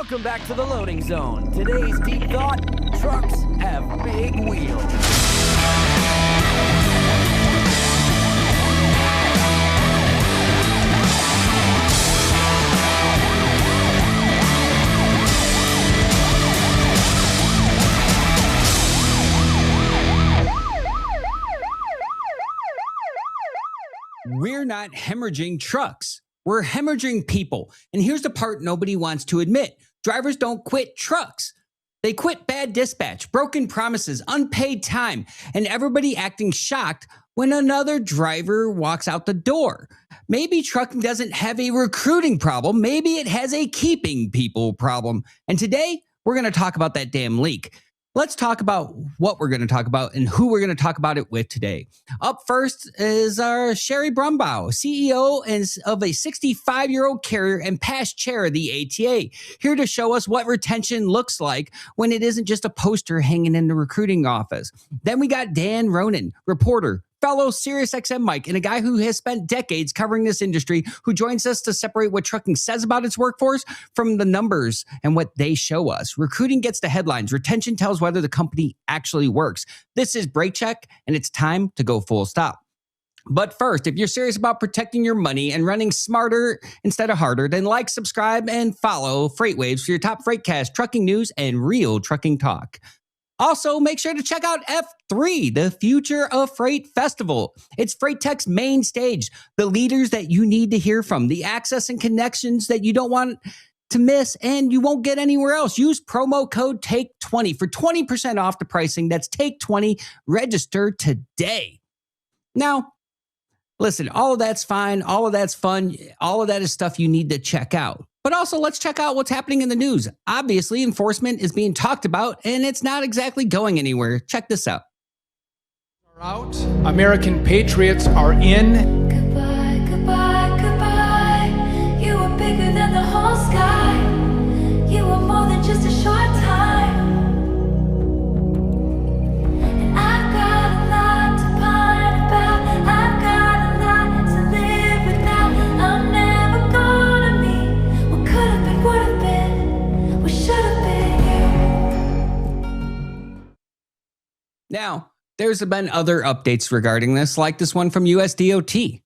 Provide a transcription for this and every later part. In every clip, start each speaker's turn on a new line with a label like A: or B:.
A: Welcome back to the loading zone. Today's deep thought: trucks have big wheels.
B: We're not hemorrhaging trucks. We're hemorrhaging people. And here's the part nobody wants to admit. Drivers don't quit trucks. They quit bad dispatch, broken promises, unpaid time, and everybody acting shocked when another driver walks out the door. Maybe trucking doesn't have a recruiting problem. Maybe it has a keeping people problem. And today, we're going to talk about that damn leak. Let's talk about what we're going to talk about and who we're going to talk about it with today. Up first is our Sherri Brumbaugh, CEO of a 65-year-old carrier and past chair of the ATA, here to show us what retention looks like when it isn't just a poster hanging in the recruiting office. Then we got Dan Ronan, reporter, fellow SiriusXM Mike, and a guy who has spent decades covering this industry, who joins us to separate what trucking says about its workforce from the numbers and what they show us. Recruiting gets the headlines. Retention tells whether the company actually works. This is Break Check, and it's time to go full stop. But first, if you're serious about protecting your money and running smarter instead of harder, then like, subscribe, and follow FreightWaves for your top freightcast, trucking news, and real trucking talk. Also, make sure to check out F3, the Future of Freight Festival. It's Freight Tech's main stage, the leaders that you need to hear from, the access and connections that you don't want to miss and you won't get anywhere else. Use promo code TAKE20 for 20% off the pricing. That's TAKE20. Register today. Now, listen, all of that's fine. All of that's fun. All of that is stuff you need to check out. But also, let's check out what's happening in the news. Obviously, enforcement is being talked about, and it's not exactly going anywhere. Check this out.
C: Out. American patriots are in.
D: Goodbye, goodbye, goodbye. You were bigger than the whole sky. You were more than just a short time. And I've got a lot to pine about. I've got a lot to live without. I'm never gonna meet what could have been, would have been, what should have been you.
B: Now, there's been other updates regarding this, like this one from USDOT.
C: It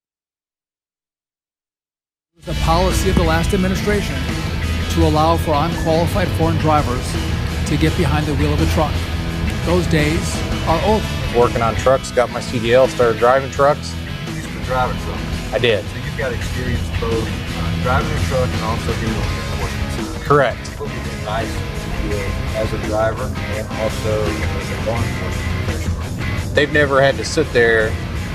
C: was a policy of the last administration to allow for unqualified foreign drivers to get behind the wheel of a truck. Those days are over.
E: Working on trucks, got my CDL, started driving trucks.
F: You used to drive a truck.
E: I did.
F: So you've got experience both driving a truck and also being on the enforcement side.
E: Correct.
F: What would be nice to do as a driver and also as a law enforcement professional?
E: They've never had to sit there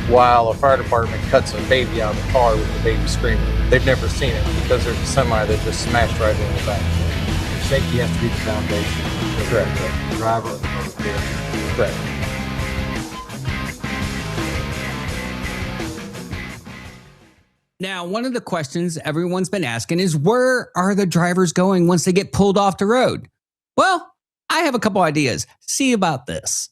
E: while a fire department cuts a baby out of the car with the baby screaming. They've never seen it because there's a semi that just smashed right in the back.
F: Safety has to be the foundation.
E: Correct.
F: The driver and the motor carrier.
E: Correct.
B: Now, one of the questions everyone's been asking is, where are the drivers going once they get pulled off the road? Well, I have a couple ideas. See about this.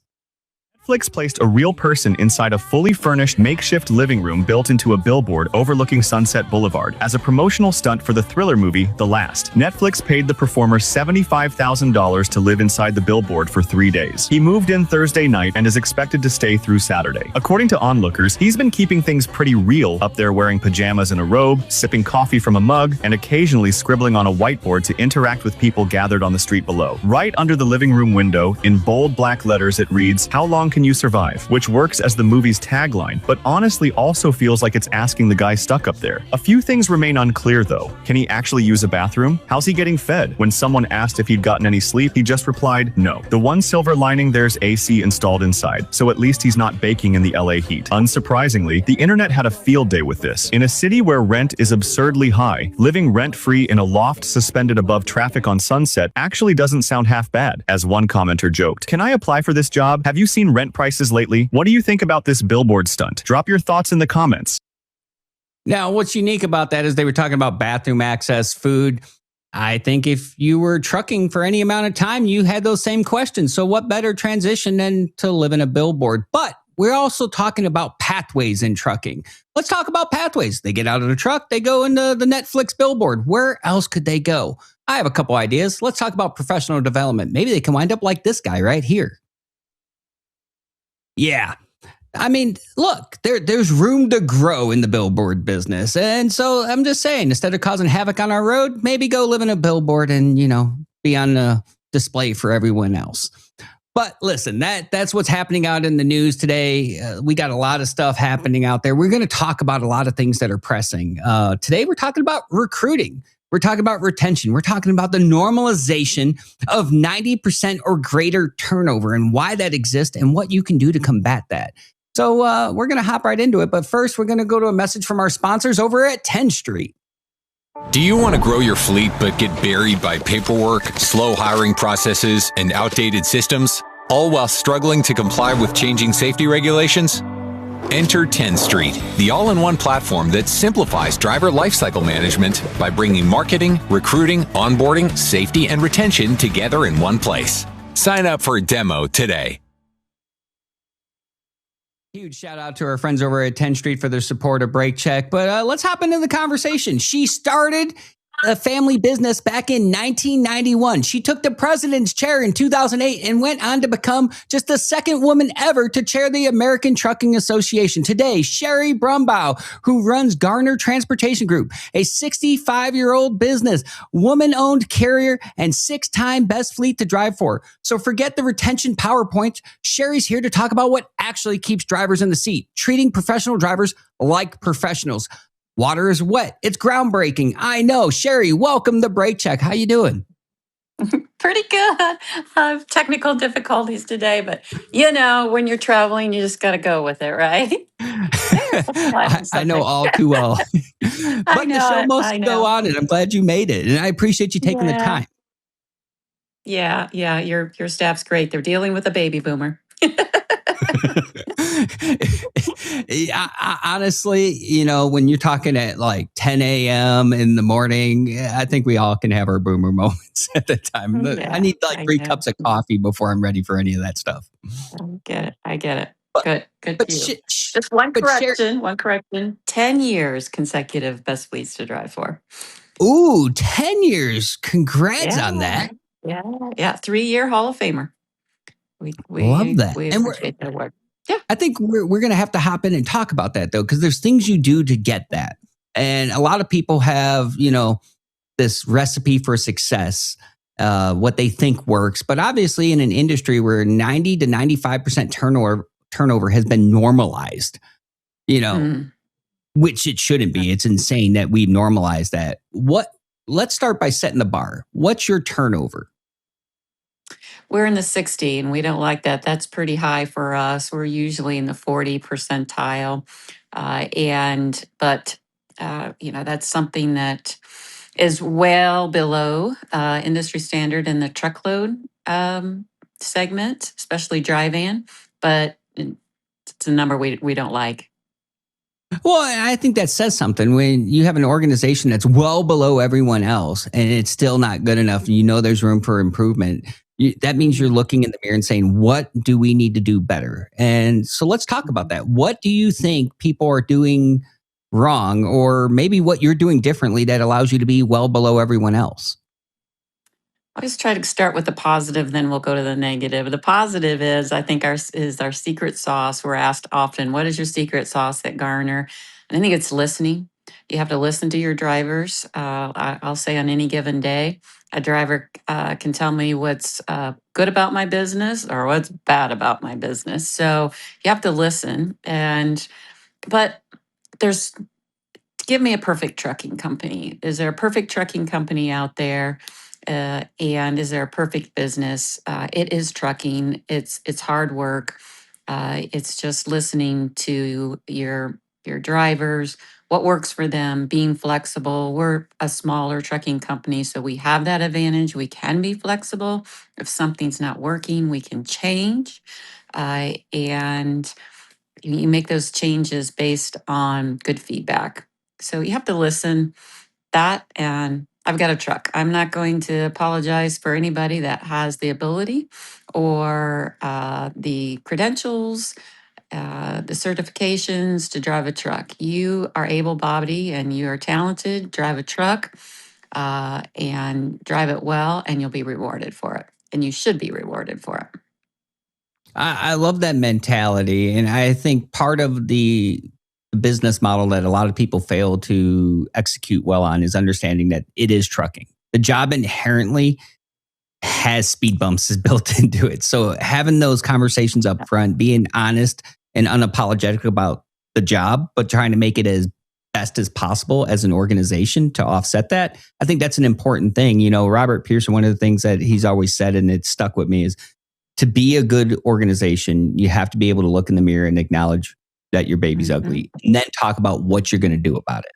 G: Netflix placed a real person inside a fully furnished makeshift living room built into a billboard overlooking Sunset Boulevard as a promotional stunt for the thriller movie, The Last. Netflix paid the performer $75,000 to live inside the billboard for 3 days. He moved in Thursday night and is expected to stay through Saturday. According to onlookers, he's been keeping things pretty real up there, wearing pajamas and a robe, sipping coffee from a mug, and occasionally scribbling on a whiteboard to interact with people gathered on the street below. Right under the living room window, in bold black letters, it reads, "How long can you survive?" which works as the movie's tagline, but honestly also feels like it's asking the guy stuck up there. A few things remain unclear though. Can he actually use a bathroom? How's he getting fed? When someone asked if he'd gotten any sleep, he just replied, no. The one silver lining, there's AC installed inside, so at least he's not baking in the LA heat. Unsurprisingly, the internet had a field day with this. In a city where rent is absurdly high, living rent-free in a loft suspended above traffic on Sunset actually doesn't sound half bad. As one commenter joked, "Can I apply for this job? Have you seen rent prices lately? What do you think about this billboard stunt? Drop your thoughts in the comments."
B: Now, what's unique about that is they were talking about bathroom access, food. I think if you were trucking for any amount of time, you had those same questions. So what better transition than to live in a billboard? But we're also talking about pathways in trucking. Let's talk about pathways. They get out of the truck, they go into the Netflix billboard. Where else could they go? I have a couple ideas. Let's talk about professional development. Maybe they can wind up like this guy right here. Yeah. I mean, look, there's room to grow in the billboard business. And so I'm just saying, instead of causing havoc on our road, maybe go live in a billboard and, be on the display for everyone else. But listen, that's what's happening out in the news today. We got a lot of stuff happening out there. We're going to talk about a lot of things that are pressing. Today, we're talking about recruiting. We're talking about retention. We're talking about the normalization of 90% or greater turnover and why that exists and what you can do to combat that. So we're going to hop right into it. But first, we're going to go to a message from our sponsors over at 10th Street.
H: Do you want to grow your fleet but get buried by paperwork, slow hiring processes, and outdated systems, all while struggling to comply with changing safety regulations? Enter 10th Street, the all-in-one platform that simplifies driver lifecycle management by bringing marketing, recruiting, onboarding, safety, and retention together in one place. Sign up for a demo today.
B: Huge shout out to our friends over at 10th Street for their support of Brake Check. But let's hop into the conversation. She started a family business back in 1991. She took the president's chair in 2008 and went on to become just the second woman ever to chair the American Trucking Association. Today, Sherri Brumbaugh, who runs Garner Transportation Group, a 65-year-old business, woman-owned carrier, and 6-time best fleet to drive for. So forget the retention PowerPoint. Sherri's here to talk about what actually keeps drivers in the seat, treating professional drivers like professionals. Water is wet. It's groundbreaking. I know. Sherri, welcome to Brake Check. How you doing?
I: Pretty good. I have technical difficulties today, but when you're traveling, you just got to go with it, right?
B: I know all too well. But the show must go on, and I'm glad you made it. And I appreciate you taking the time.
I: Yeah. Your staff's great. They're dealing with a baby boomer.
B: Honestly, when you're talking at like 10 a.m. in the morning, I think we all can have our boomer moments at that time. Yeah, I need like 3 cups of coffee before I'm ready for any of that stuff.
I: I get it. Good to you. Just one correction. 10 years consecutive best fleets to drive for.
B: Ooh, 10 years. Congrats on that.
I: Yeah. 3-year Hall of Famer. We
B: love that.
I: We appreciate that work. Yeah.
B: I think we're going to have to hop in and talk about that, though, because there's things you do to get that. And a lot of people have, this recipe for success, what they think works. But obviously in an industry where 90 to 95% turnover has been normalized, which it shouldn't be. It's insane that we've normalized that. Let's start by setting the bar. What's your turnover?
I: We're in the 60, and we don't like that. That's pretty high for us. We're usually in the 40 percentile. That's something that is well below industry standard in the truckload segment, especially dry van. But it's a number we don't like.
B: Well, I think that says something when you have an organization that's well below everyone else and it's still not good enough. There's room for improvement. That means you're looking in the mirror and saying, what do we need to do better? And so let's talk about that. What do you think people are doing wrong, or maybe what you're doing differently that allows you to be well below everyone else?
I: I always try to start with the positive, then we'll go to the negative. The positive is, I think, our secret sauce. We're asked often, what is your secret sauce at Garner? And I think it's listening. You have to listen to your drivers. I'll say on any given day, a driver can tell me what's good about my business or what's bad about my business. So you have to listen. But give me a perfect trucking company. Is there a perfect trucking company out there? And is there a perfect business? It is trucking. It's hard work. It's just listening to your drivers, what works for them, being flexible. We're a smaller trucking company, so we have that advantage. We can be flexible. If something's not working, we can change. And you make those changes based on good feedback. So you have to listen. That, and I've got a truck. I'm not going to apologize for anybody that has the ability or the credentials, the certifications to drive a truck. You are able-bodied and you are talented, drive a truck. and drive it well, and you'll be rewarded for it. And you should be rewarded for it.
B: I love that mentality. And I think part of the business model that a lot of people fail to execute well on is understanding that it is trucking. The job inherently has speed bumps is built into it. So having those conversations up front, being honest and unapologetic about the job, but trying to make it as best as possible as an organization to offset that, I think that's an important thing. You know, Robert Pearson, one of the things that he's always said, and it's stuck with me, is to be a good organization, you have to be able to look in the mirror and acknowledge that your baby's ugly, and then talk about what you're going to do about it.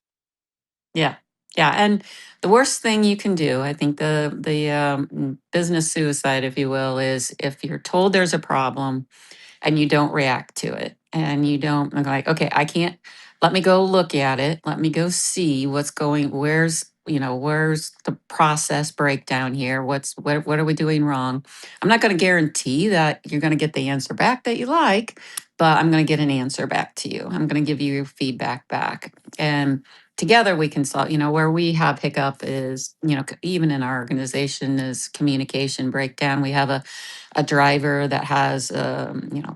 I: Yeah. Yeah. And the worst thing you can do, I think the business suicide, if you will, is if you're told there's a problem and you don't react to it, and you don't like, okay, I can't, let me go look at it. Let me go see what's going, where's the process breakdown here? What are we doing wrong? I'm not going to guarantee that you're going to get the answer back that you like, but I'm going to get an answer back to you. I'm going to give you your feedback back. And together we can solve, where we have hiccup is, even in our organization, is communication breakdown. We have a driver that has,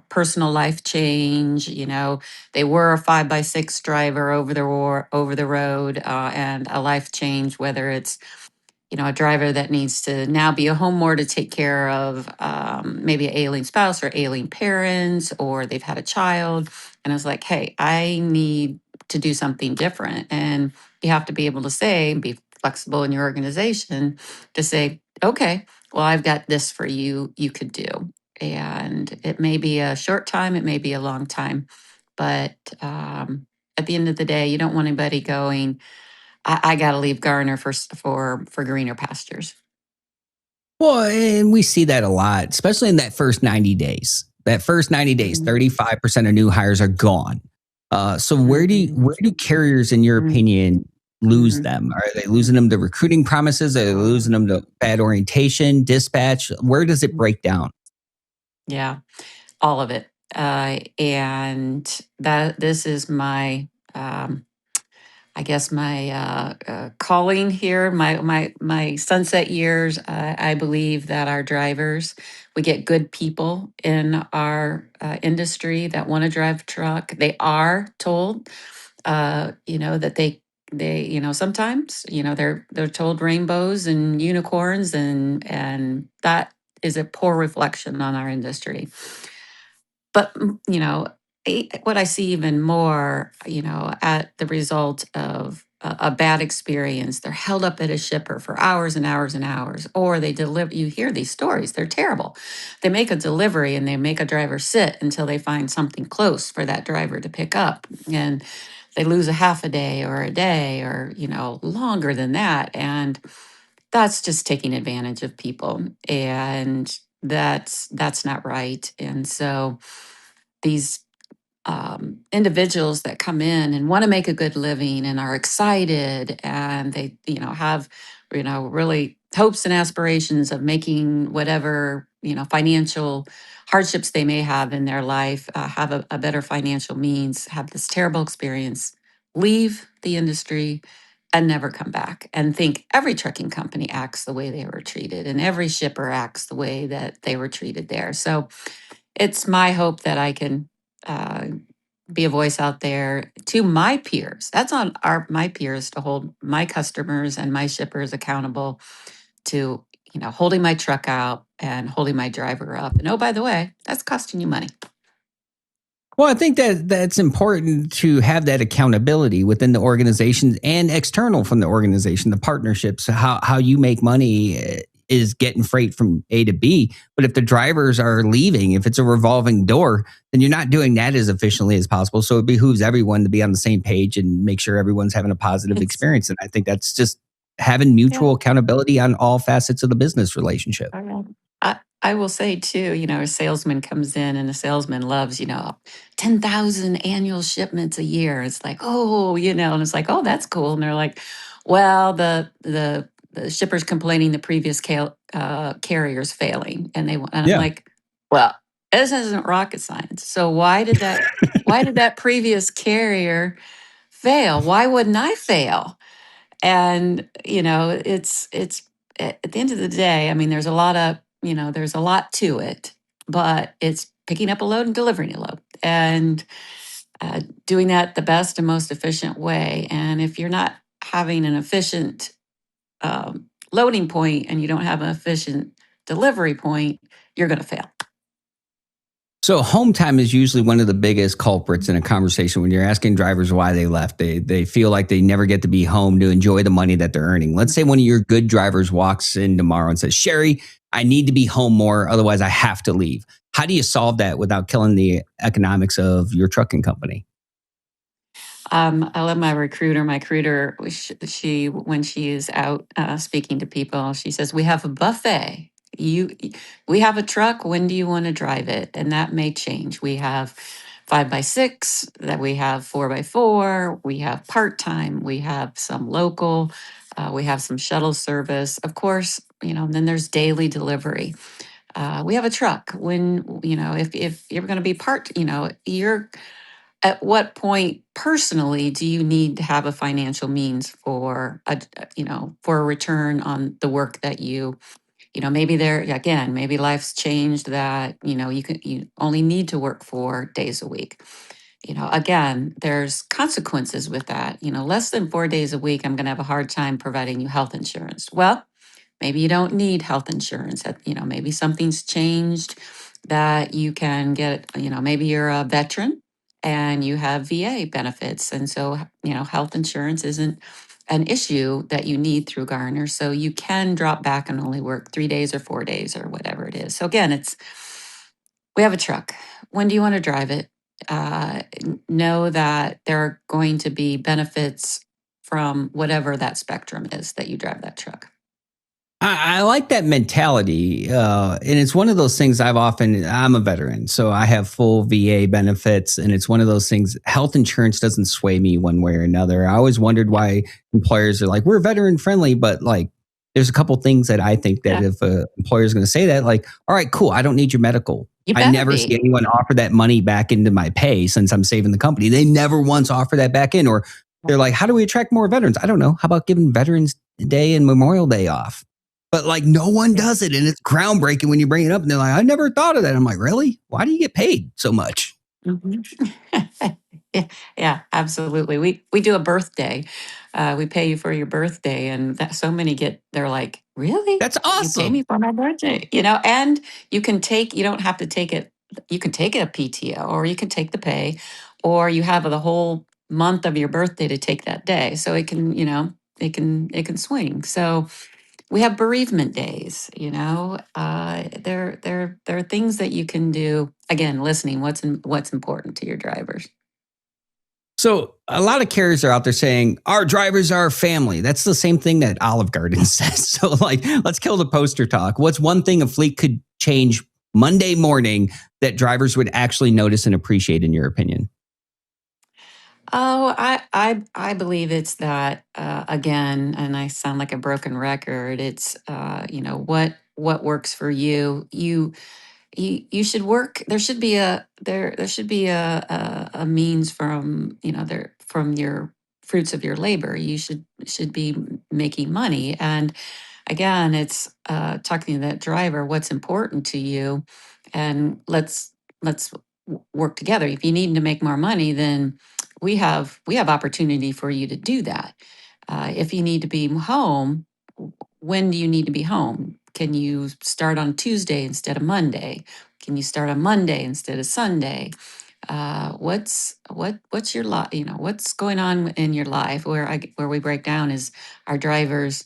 I: personal life change. They were a 5x6 driver over the road, and a life change, whether it's, a driver that needs to now be a home more to take care of maybe an ailing spouse or ailing parents, or they've had a child. And it's like, hey, I need to do something different. And you have to be able to say, be flexible in your organization to say, okay, well, I've got this for you, you could do. And it may be a short time, it may be a long time. But at the end of the day, you don't want anybody going, I got to leave Garner for greener pastures.
B: Well, and we see that a lot, especially in that first 90 days. That first 90 days, 35% of new hires are gone. So where do carriers, in your opinion, lose them? Are they losing them to recruiting promises? Are they losing them to bad orientation, dispatch? Where does it break down?
I: Yeah, all of it. And this is my I guess my calling here, my sunset years. I believe that our drivers, we get good people in our industry that want to drive a truck. They are told, that they sometimes they're told rainbows and unicorns, and that is a poor reflection on our industry. But what I see even more, at the result of a bad experience, they're held up at a shipper for hours and hours and hours, or they deliver. You hear these stories; they're terrible. They make a delivery and they make a driver sit until they find something close for that driver to pick up, and they lose a half a day or a day, or longer than that, and that's just taking advantage of people, and that's not right. And so these individuals that come in and want to make a good living and are excited, and they have really hopes and aspirations of making whatever financial hardships they may have in their life, have a better financial means, have this terrible experience, leave the industry and never come back, and think every trucking company acts the way they were treated and every shipper acts the way that they were treated there. So it's my hope that I can uh, be a voice out there to my peers. That's on my peers to hold my customers and my shippers accountable to, holding my truck out and holding my driver up. And oh, by the way, that's costing you money.
B: Well, I think that that's important to have that accountability within the organization and external from the organization, the partnerships. How you make money is getting freight from A to B. But if the drivers are leaving, if it's a revolving door, then you're not doing that as efficiently as possible. So it behooves everyone to be on the same page and make sure everyone's having a positive experience. And I think that's just having mutual accountability on all facets of the business relationship.
I: I will say too, a salesman comes in and a salesman loves, 10,000 annual shipments a year. It's like, oh, and it's like, oh, that's cool. And they're like, well, the shipper's complaining the previous carrier's failing. And I'm like, well, this isn't rocket science. So why did that previous carrier fail? Why wouldn't I fail? And, it's at the end of the day, I mean, there's a lot of, there's a lot to it, but it's picking up a load and delivering a load and doing that the best and most efficient way. And if you're not having an efficient loading point and you don't have an efficient delivery point, you're going to fail.
B: So home time is usually one of the biggest culprits in a conversation when you're asking drivers why they left. They feel like they never get to be home to enjoy the money that they're earning. Let's say one of your good drivers walks in tomorrow and says, Sherri, I need to be home more, otherwise I have to leave. How do you solve that without killing the economics of your trucking company?
I: I love my recruiter. My recruiter, she when she is out speaking to people, she says, we have a buffet. We have a truck. When do you want to drive it? And that may change. We have 5x6, that we have 4x4, we have part-time, we have some local, we have some shuttle service. Of course, then there's daily delivery. We have a truck. When, if you're going to be you're at what point personally do you need to have a financial means for for a return on the work that maybe maybe life's changed that you only need to work 4 days a week. Again, there's consequences with that. Less than 4 days a week, I'm going to have a hard time providing you health insurance. Well, maybe you don't need health insurance. Maybe something's changed that you can get. Maybe you're a veteran and you have VA benefits, and so health insurance isn't an issue that you need through Garner. So you can drop back and only work 3 days or 4 days or whatever it is. So again, we have a truck. When do you want to drive it? Know that there are going to be benefits from whatever that spectrum is that you drive that truck.
B: I like that mentality. And it's one of those things I'm a veteran, so I have full VA benefits. And it's one of those things, health insurance doesn't sway me one way or another. I always wondered why employers are like, we're veteran friendly, but like, there's a couple things that I think that if an employer is going to say that, like, all right, cool, I don't need your medical. I never see anyone offer that money back into my pay since I'm saving the company. They never once offer that back in. Or they're like, how do we attract more veterans? I don't know. How about giving Veterans Day and Memorial Day off? But like no one does it. And it's groundbreaking when you bring it up. And they're like, I never thought of that. I'm like, really? Why do you get paid so much?
I: Yeah, absolutely. We do a birthday. We pay you for your birthday, and that so many they're like, really?
B: That's awesome.
I: You pay me for my birthday, and you don't have to take it. You can take a PTO, or you can take the pay, or you have the whole month of your birthday to take that day. So it can, it can swing. So we have bereavement days, there are things that you can do. Again, listening, what's important to your drivers.
B: So a lot of carriers are out there saying our drivers are family. That's the same thing that Olive Garden says. So like, let's kill the poster talk. What's one thing a fleet could change Monday morning that drivers would actually notice and appreciate, in your opinion?
I: Oh, I believe it's that again, and I sound like a broken record. It's what works for you. You should work. There should be a means from from your fruits of your labor. You should be making money. And again, it's talking to that driver. What's important to you, and let's work together. If you need to make more money, then we have opportunity for you to do that. If you need to be home, when do you need to be home? Can you start on Tuesday instead of Monday? Can you start on Monday instead of Sunday? What's your life? What's going on in your life? Where we break down is our drivers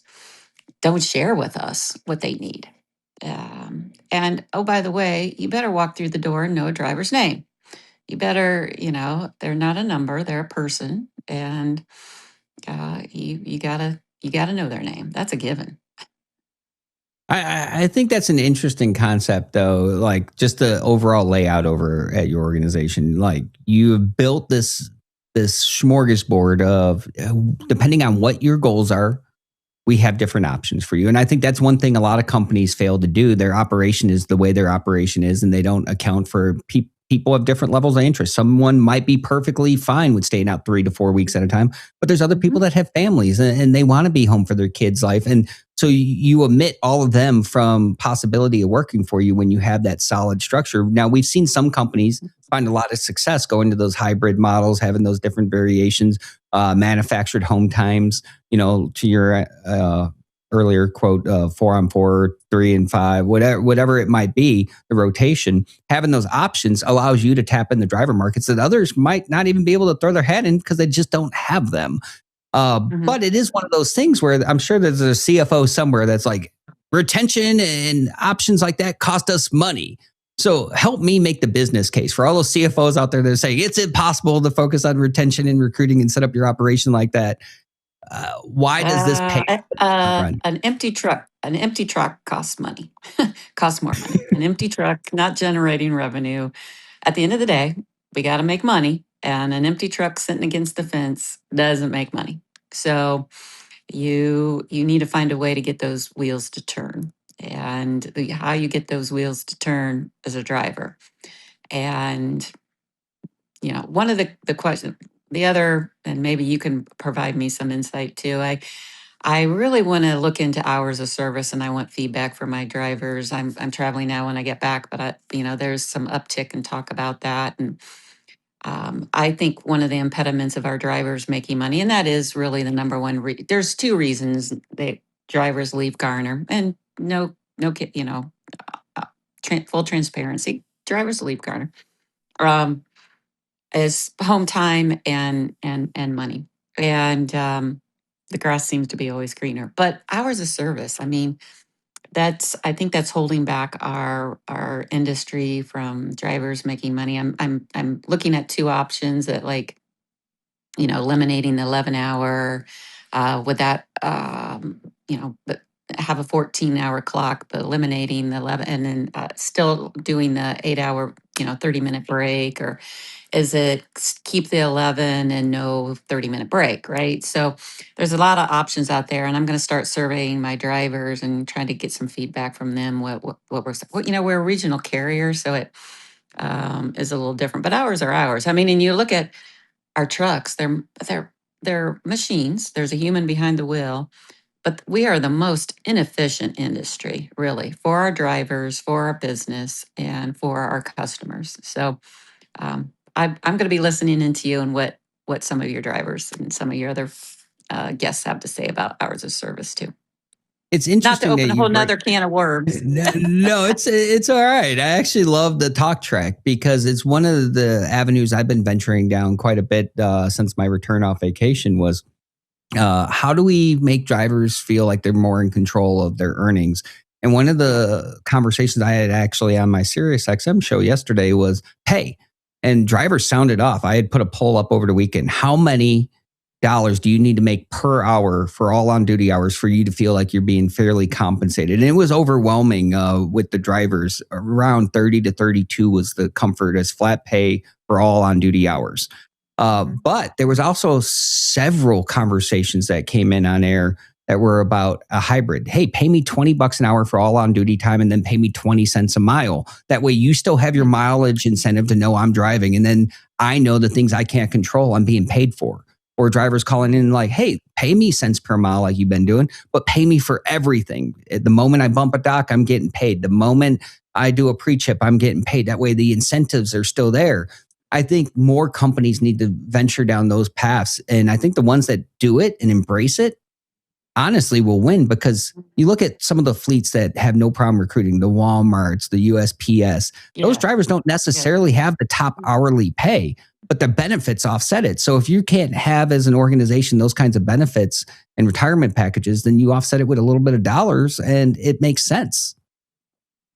I: don't share with us what they need. And oh, by the way, you better walk through the door and know a driver's name. You better, they're not a number; they're a person, and you gotta know their name. That's a given.
B: I think that's an interesting concept, though. Like just the overall layout over at your organization, like you have built this smorgasbord of depending on what your goals are, we have different options for you. And I think that's one thing a lot of companies fail to do. Their operation is the way their operation is, and they don't account for people have different levels of interest. Someone might be perfectly fine with staying out 3 to 4 weeks at a time, but there's other people that have families and they want to be home for their kids' life. And so you omit all of them from possibility of working for you when you have that solid structure. Now, we've seen some companies find a lot of success going to those hybrid models, having those different variations, manufactured home times, to your earlier quote, 4-on-4, 3-and-5, whatever it might be, the rotation, having those options allows you to tap in the driver markets that others might not even be able to throw their hat in because they just don't have them. But it is one of those things where I'm sure there's a CFO somewhere that's like, retention and options like that cost us money. So help me make the business case for all those CFOs out there that are saying it's impossible to focus on retention and recruiting and set up your operation like that. Why does this pay?
I: An empty truck costs money, costs more money. An empty truck not generating revenue. At the end of the day, we got to make money, and an empty truck sitting against the fence doesn't make money. So you need to find a way to get those wheels to turn, and how you get those wheels to turn as a driver. And one of the questions, the other, and maybe you can provide me some insight too. I really want to look into hours of service, and I want feedback from my drivers. I'm traveling now when I get back, but there's some uptick and talk about that. And I think one of the impediments of our drivers making money, and that is really the number one. There's two reasons that drivers leave Garner, and full transparency, drivers leave Garner. Is home time and money, and the grass seems to be always greener. But hours of service, I think that's holding back our industry from drivers making money. I'm looking at two options that, like, eliminating the 11-hour, with that, but have a 14-hour clock, but eliminating the 11, and then still doing the 8-hour, 30-minute break, or is it keep the 11 and no 30-minute break, right? So there's a lot of options out there, and I'm going to start surveying my drivers and trying to get some feedback from them. We're a regional carrier, so it is a little different, but hours are hours. And you look at our trucks, they're machines. There's a human behind the wheel, but we are the most inefficient industry, really, for our drivers, for our business, and for our customers. So I'm going to be listening into you and what some of your drivers and some of your other guests have to say about hours of service too.
B: It's interesting.
I: Not to open a whole nother can of worms.
B: No, it's all right. I actually love the talk track because it's one of the avenues I've been venturing down quite a bit since my return off vacation was how do we make drivers feel like they're more in control of their earnings? And one of the conversations I had actually on my SiriusXM show yesterday was, hey, and drivers sounded off. I had put a poll up over the weekend. How many dollars do you need to make per hour for all on duty hours for you to feel like you're being fairly compensated? And it was overwhelming with the drivers. Around 30 to 32 was the comfort as flat pay for all on duty hours. But there was also several conversations that came in on air that were about a hybrid. Hey, pay me $20 an hour for all on duty time and then pay me 20 cents a mile. That way you still have your mileage incentive to know I'm driving. And then I know the things I can't control, I'm being paid for. Or drivers calling in like, hey, pay me cents per mile like you've been doing, but pay me for everything. At the moment I bump a dock, I'm getting paid. The moment I do a pre-chip, I'm getting paid. That way the incentives are still there. I think more companies need to venture down those paths. And I think the ones that do it and embrace it, honestly, will win because you look at some of the fleets that have no problem recruiting, the Walmarts, the USPS, those drivers don't necessarily have the top hourly pay, but the benefits offset it. So if you can't have as an organization those kinds of benefits and retirement packages, then you offset it with a little bit of dollars and it makes sense.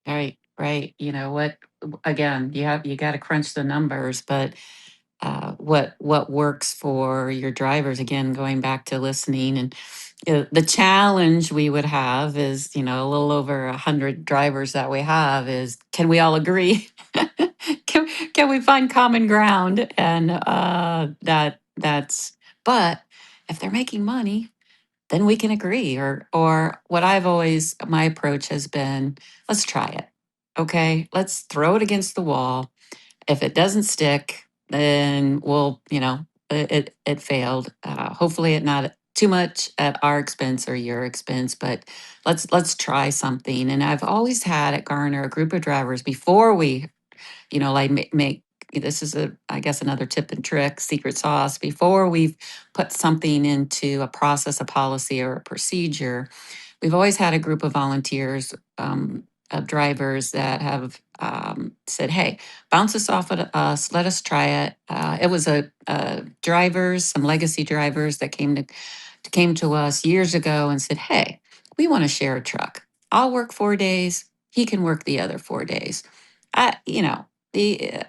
I: Right. You know what? Again, you got to crunch the numbers, but what works for your drivers? Again, going back to listening, and the challenge we would have is, a little over 100 drivers that we have is, can we all agree? can we find common ground? And that's. But if they're making money, then we can agree. Or my approach has been, let's try it. Okay, let's throw it against the wall. If it doesn't stick, then we'll, it failed. Hopefully, it not too much at our expense or your expense, but let's try something. And I've always had at Garner a group of drivers before we, like make this is I guess another tip and trick, secret sauce. Before we've put something into a process, a policy, or a procedure, we've always had a group of volunteers, of drivers that have said, "Hey, bounce this off at us. Let us try it." It was a drivers, some legacy drivers that came to us years ago and said, "Hey, we want to share a truck. I'll work 4 days. He can work the other 4 days. I, you know, the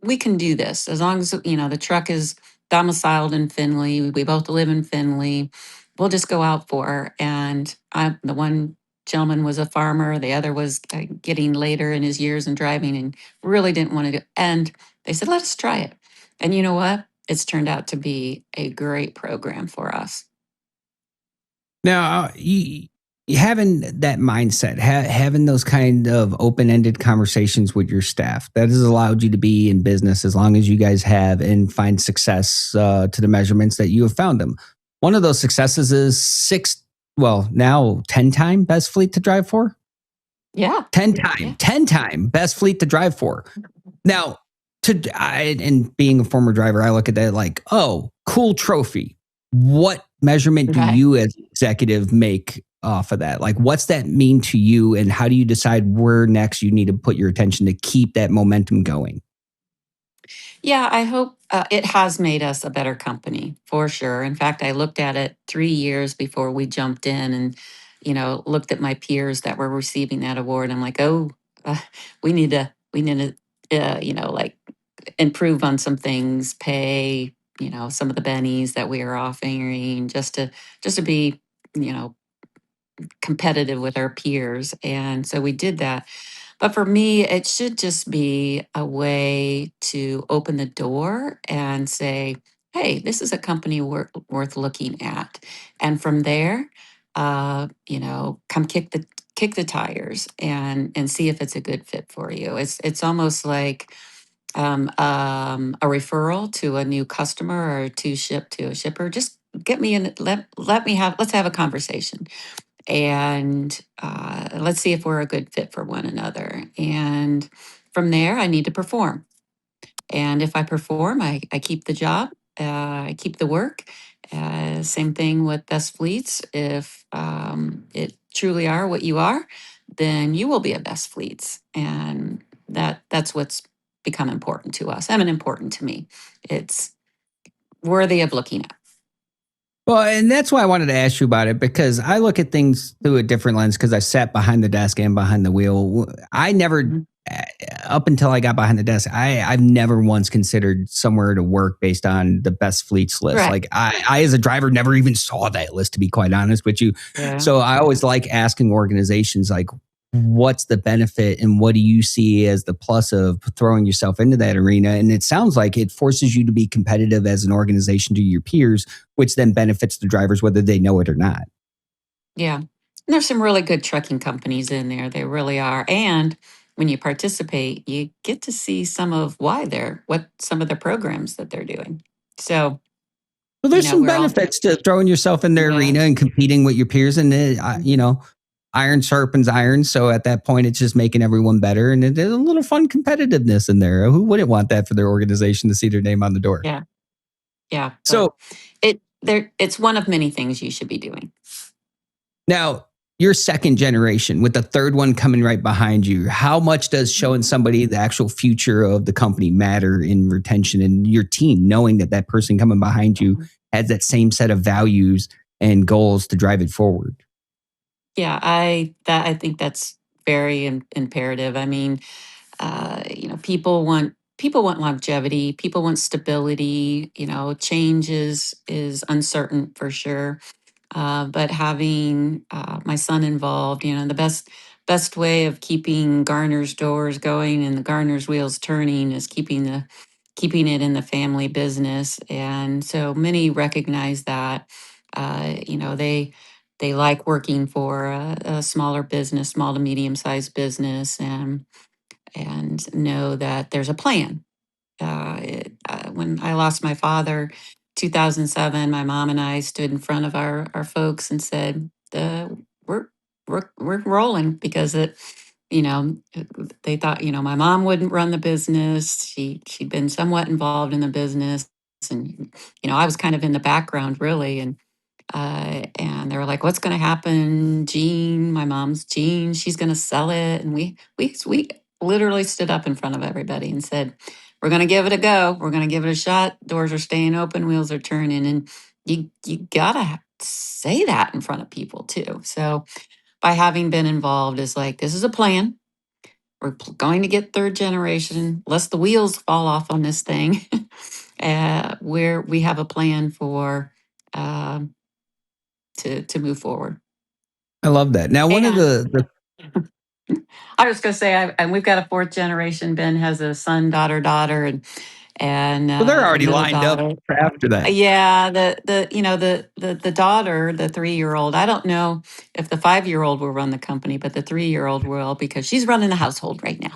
I: we can do this as long as the truck is domiciled in Findlay. We both live in Findlay. We'll just go out for." And the one gentleman was a farmer. The other was getting later in his years in driving and really didn't want to do. And they said, "Let us try it." And you know what? It's turned out to be a great program for us.
B: Now, having that mindset, having those kind of open-ended conversations with your staff, that has allowed you to be in business as long as you guys have and find success to the measurements that you have found them. One of those successes is 10-time best fleet to drive for.
I: Yeah.
B: 10-time best fleet to drive for. Now, and being a former driver, I look at that like, oh, cool trophy. What measurement do you as executive make off of that? Like, what's that mean to you, and how do you decide where next you need to put your attention to keep that momentum going?
I: Yeah, I hope it has made us a better company for sure. In fact, I looked at it 3 years before we jumped in and, looked at my peers that were receiving that award. I'm like, oh, uh, we need to, like improve on some things, pay, some of the bennies that we are offering just to be, you know, competitive with our peers. And so we did that. But for me, it should just be a way to open the door and say, hey, this is a company worth looking at. And from there, come kick the tires and see if it's a good fit for you. It's almost like a referral to a new customer or to ship to a shipper. Just get me in. Let's have a conversation, and let's see if we're a good fit for one another. And from there, I need to perform. And if I perform, I keep the job, I keep the work. Same thing with best fleets. If it truly are what you are, then you will be a best fleets. And that's what's become important to us. I mean, important to me. It's worthy of looking at.
B: Well, and that's why I wanted to ask you about it, because I look at things through a different lens because I sat behind the desk and behind the wheel. I never, up until I got behind the desk, I've never once considered somewhere to work based on the best fleets list.
I: Right.
B: Like I, as a driver, never even saw that list, to be quite honest with you.
I: Yeah.
B: So I always like asking organizations like, what's the benefit and what do you see as the plus of throwing yourself into that arena? And it sounds like it forces you to be competitive as an organization to your peers, which then benefits the drivers, whether they know it or not.
I: Yeah. And there's some really good trucking companies in there. They really are. And when you participate, you get to see some of what some of the programs that they're doing. So,
B: Well, there's some
I: we're all-
B: benefits to throwing yourself in their arena and competing with your peers. And, iron sharpens iron. So at that point, it's just making everyone better. And there's a little fun competitiveness in there. Who wouldn't want that for their organization to see their name on the door?
I: Yeah. Yeah.
B: So
I: it's one of many things you should be doing.
B: now, your second generation with the third one coming right behind you, how much does showing somebody the actual future of the company matter in retention and your team, knowing that that person coming behind you has that same set of values and goals to drive it forward?
I: Yeah, I think that's very imperative. I mean, people want longevity, people want stability. Change is uncertain for sure. But having my son involved, the best way of keeping Garner's doors going and the Garner's wheels turning is keeping it in the family business. And so many recognize that. They like working for a smaller business, small to medium sized business, and and know that there's a plan. When I lost my father, 2007, my mom and I stood in front of our folks and said, "We're we're rolling," because you know, they thought, my mom wouldn't run the business. She'd been somewhat involved in the business, and I was kind of in the background really, and they were like, "What's going to happen, Jean? My mom's Jean. She's going to sell it." And we literally stood up in front of everybody and said, "We're going to give it a go. We're going to give it a shot. Doors are staying open, wheels are turning." And you gotta say that in front of people too. So by having been involved, is like, this is a plan. We're going to get third generation, lest the wheels fall off on this thing. Where we have a plan for. To move forward.
B: I love that. Now, one of
I: And
B: the
I: I was going to say, and we've got a fourth generation. Ben has a son, daughter, and
B: well, they're
I: a
B: already
I: middle
B: lined up
I: daughter.
B: for after that.
I: Yeah, the daughter, the 3-year-old. I don't know if the 5-year-old will run the company, but the 3-year-old will, because she's running the household right now.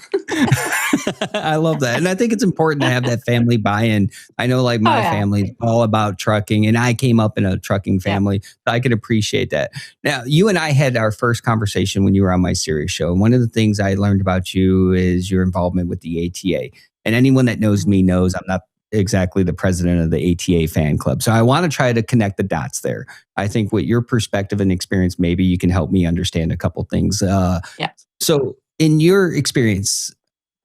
B: I love that. And I think it's important to have that family buy-in. I know like my
I: yeah.
B: family's all about trucking, and I came up in a trucking family. So I can appreciate that. Now, you and I had our first conversation when you were on my Sirius show. And one of the things I learned about you is your involvement with the ATA. And anyone that knows me knows I'm not exactly the president of the ATA fan club. So I want to try to connect the dots there. I think with your perspective and experience, maybe you can help me understand a couple things. So in your experience,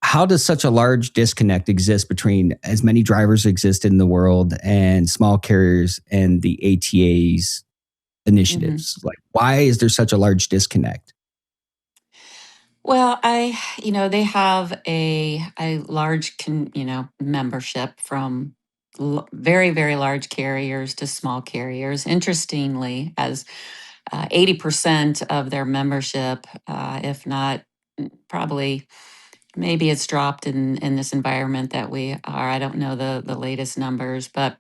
B: how does such a large disconnect exist between as many drivers exist in the world and small carriers and the ATA's initiatives? Like, why is there such a large disconnect?
I: Well, they have a large, membership from very, very large carriers to small carriers. Interestingly, as 80% of their membership, if not probably, maybe it's dropped in this environment that we are. I don't know the latest numbers, but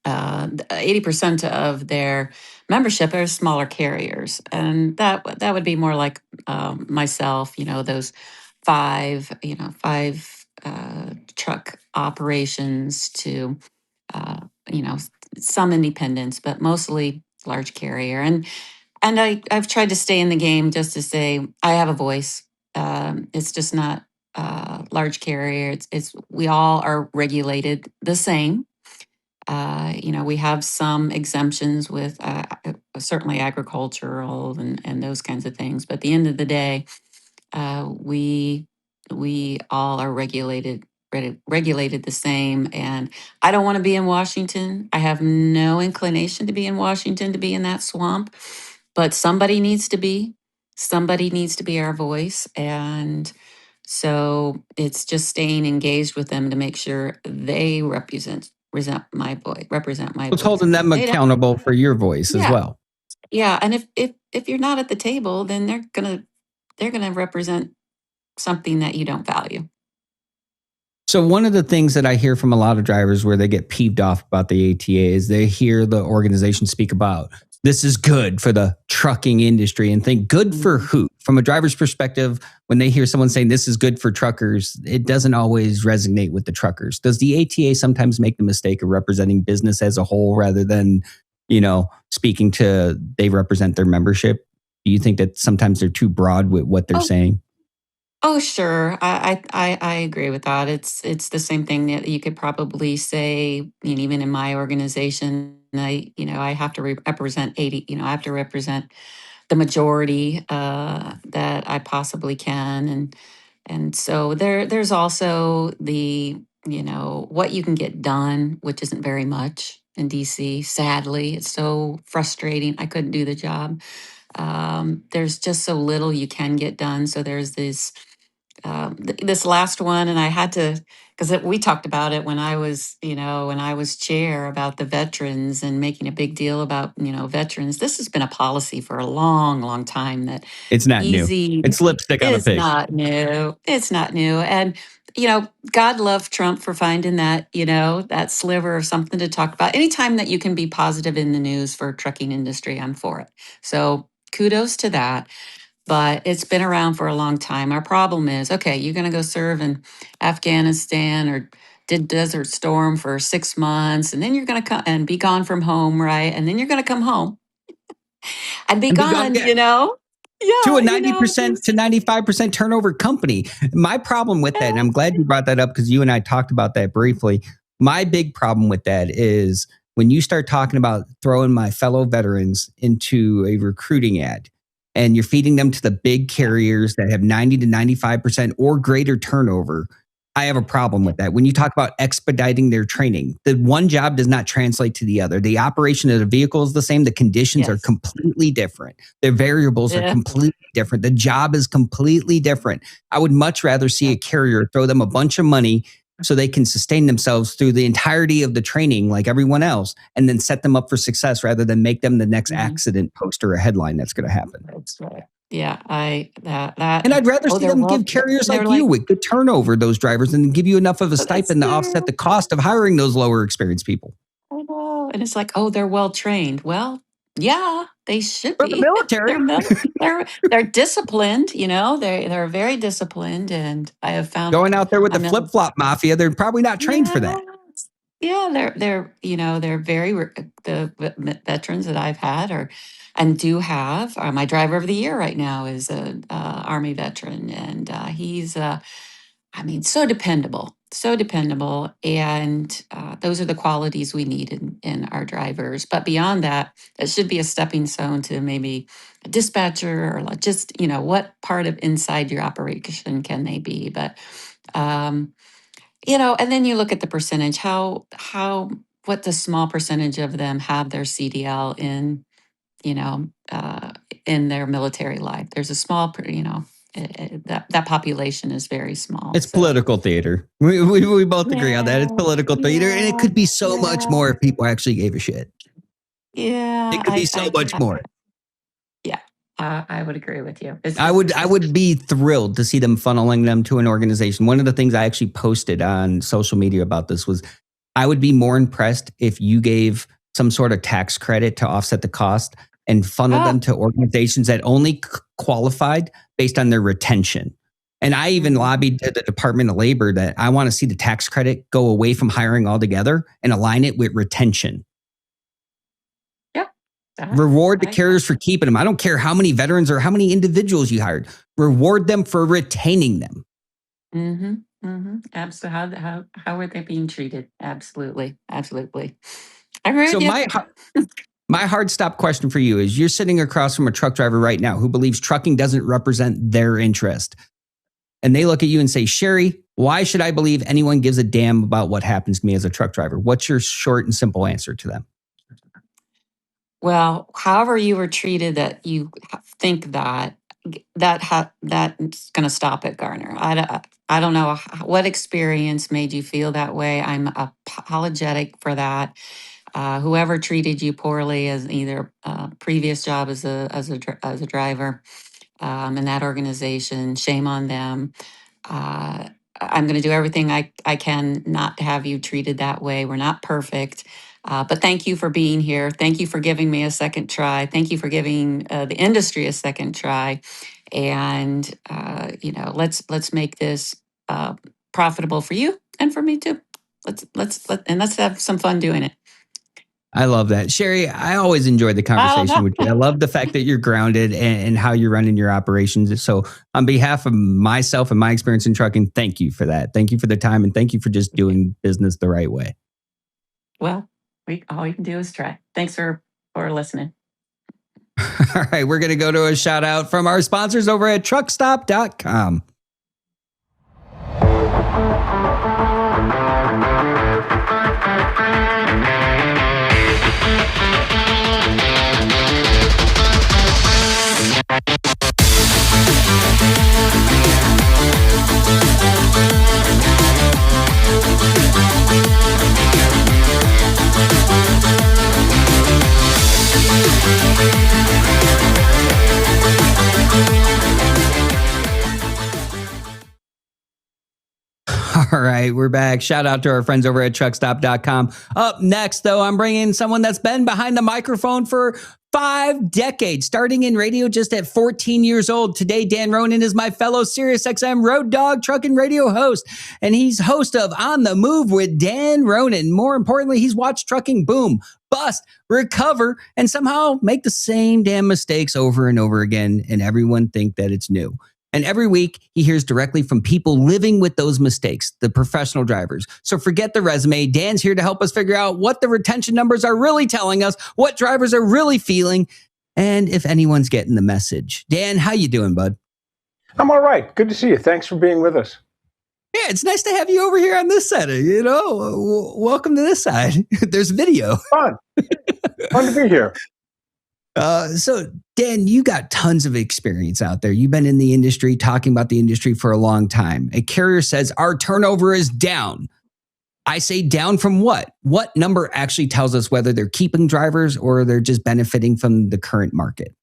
I: 80% of their membership are smaller carriers, and that would be more like myself. Those five truck operations to uh, you know some independents, but mostly large carrier. And I've tried to stay in the game just to say I have a voice. It's just not large carrier. It's we all are regulated the same. We have some exemptions with certainly agricultural and those kinds of things. But at the end of the day, we all are regulated the same. And I don't want to be in Washington. I have no inclination to be in Washington, to be in that swamp. But somebody needs to be. Somebody needs to be our voice. And so it's just staying engaged with them to make sure they represent my
B: It's
I: voice.
B: holding them
I: They don't,
B: accountable for your voice as
I: yeah,
B: well.
I: yeah. And if you're not at the table, then they're gonna represent something that you don't value.
B: So one of the things that I hear from a lot of drivers where they get peeved off about the ATA is they hear the organization speak about this is good for the trucking industry and think good for who? From a driver's perspective, when they hear someone saying this is good for truckers, it doesn't always resonate with the truckers. Does the ATA sometimes make the mistake of representing business as a whole rather than, speaking to they represent their membership? Do you think that sometimes they're too broad with what they're saying?
I: Oh, sure. I agree with that. It's the same thing that you could probably say, even in my organization, I have to represent 80, I have to represent the majority that I possibly can. And so there's also the, what you can get done, which isn't very much in DC. Sadly, it's so frustrating. I couldn't do the job. There's just so little you can get done. So there's this last one, and I had to, because we talked about it when I was, when I was chair, about the veterans and making a big deal about, veterans. This has been a policy for a long, long time that
B: It's not new.
I: easy
B: It's lipstick on a
I: is
B: pig.
I: not new. It's not new. And, God love Trump for finding that, that sliver of something to talk about. Anytime that you can be positive in the news for trucking industry, I'm for it. So kudos to that. but it's been around for a long time. Our problem is, okay, you're going to go serve in Afghanistan or did Desert Storm for 6 months, and then you're going to come and be gone from home, right? And then you're going to come home and be
B: And be gone
I: gone,
B: again.
I: Yeah,
B: to a 90% to 95% turnover company. My problem with that, and I'm glad you brought that up because you and I talked about that briefly. My big problem with that is when you start talking about throwing my fellow veterans into a recruiting ad and you're feeding them to the big carriers that have 90 to 95% or greater turnover, I have a problem with that. When you talk about expediting their training, the one job does not translate to the other. The operation of the vehicle is the same. The conditions are completely different. Their variables are completely different. The job is completely different. I would much rather see a carrier throw them a bunch of money so they can sustain themselves through the entirety of the training like everyone else and then set them up for success rather than make them the next accident poster or headline that's going to happen.
I: That's right. Yeah, that.
B: And I'd rather see them give carriers like you with good turnover, those drivers, and give you enough of a stipend to offset the cost of hiring those lower experienced people.
I: I know. And it's like, oh, they're well trained. Well, yeah, they should
B: For
I: be.
B: the military.
I: they're disciplined, they're very disciplined. And I have found
B: going out there with the flip-flop mafia, they're probably not trained for that.
I: Yeah, they're very the veterans that I've had and do have. My driver of the year right now is an Army veteran, and he's so dependable, and those are the qualities we need in our drivers. But beyond that, it should be a stepping stone to maybe a dispatcher or like just what part of inside your operation can they be, but. And then you look at the percentage, what the small percentage of them have their CDL in their military life. There's a small, that population is very small.
B: It's political theater. We both agree on that. It's political theater, and it could be so much more if people actually gave a shit.
I: Yeah.
B: It could be so much more.
I: Yeah. I would agree with you.
B: I would be thrilled to see them funneling them to an organization. One of the things I actually posted on social media about this was I would be more impressed if you gave some sort of tax credit to offset the cost and funnel them to organizations that only qualified based on their retention. And I even lobbied to the Department of Labor that I want to see the tax credit go away from hiring altogether and align it with retention. Reward the carriers for keeping them. I don't care how many veterans or how many individuals you hired. Reward them for retaining them.
I: Mm-hmm. Mm-hmm. Absolutely. How are they being treated? Absolutely. Absolutely. I agree with you.
B: My hard stop question for you is: you're sitting across from a truck driver right now who believes trucking doesn't represent their interest. And they look at you and say, Sherri, why should I believe anyone gives a damn about what happens to me as a truck driver? What's your short and simple answer to them?
I: Well, however you were treated, that you think that's going to stop it, Garner. I don't know what experience made you feel that way. I'm apologetic for that. Whoever treated you poorly as either previous job as a driver in that organization, shame on them. I'm going to do everything I can not to have you treated that way. We're not perfect. But thank you for being here. Thank you for giving me a second try. Thank you for giving the industry a second try. And let's make this profitable for you and for me too. Let's have some fun doing it.
B: I love that. Sherri, I always enjoy the conversation with you. I love the fact that you're grounded and how you're running your operations. So on behalf of myself and my experience in trucking, thank you for that. Thank you for the time, and thank you for just doing business the right way.
I: Well, all you can do is try. Thanks for listening.
B: All right, we're going to go to a shout out from our sponsors over at truckstop.com. All right, we're back. Shout out to our friends over at truckstop.com. Up next, though, I'm bringing someone that's been behind the microphone for 5 decades, starting in radio just at 14 years old. Today, Dan Ronan is my fellow SiriusXM Road Dog truck and radio host, and he's host of On the Move with Dan Ronan. More importantly, he's watched trucking boom, bust, recover, and somehow make the same damn mistakes over and over again, and everyone think that it's new. And every week, he hears directly from people living with those mistakes, the professional drivers. So forget the resume. Dan's here to help us figure out what the retention numbers are really telling us, what drivers are really feeling, and if anyone's getting the message. Dan, how you doing, bud?
J: I'm all right. Good to see you. Thanks for being with us.
B: Yeah, it's nice to have you over here on this side. Welcome to this side. There's video.
J: Fun to be here.
B: So, Dan, you got tons of experience out there. You've been in the industry, talking about the industry for a long time. A carrier says our turnover is down. I say down from what? What number actually tells us whether they're keeping drivers or they're just benefiting from the current market?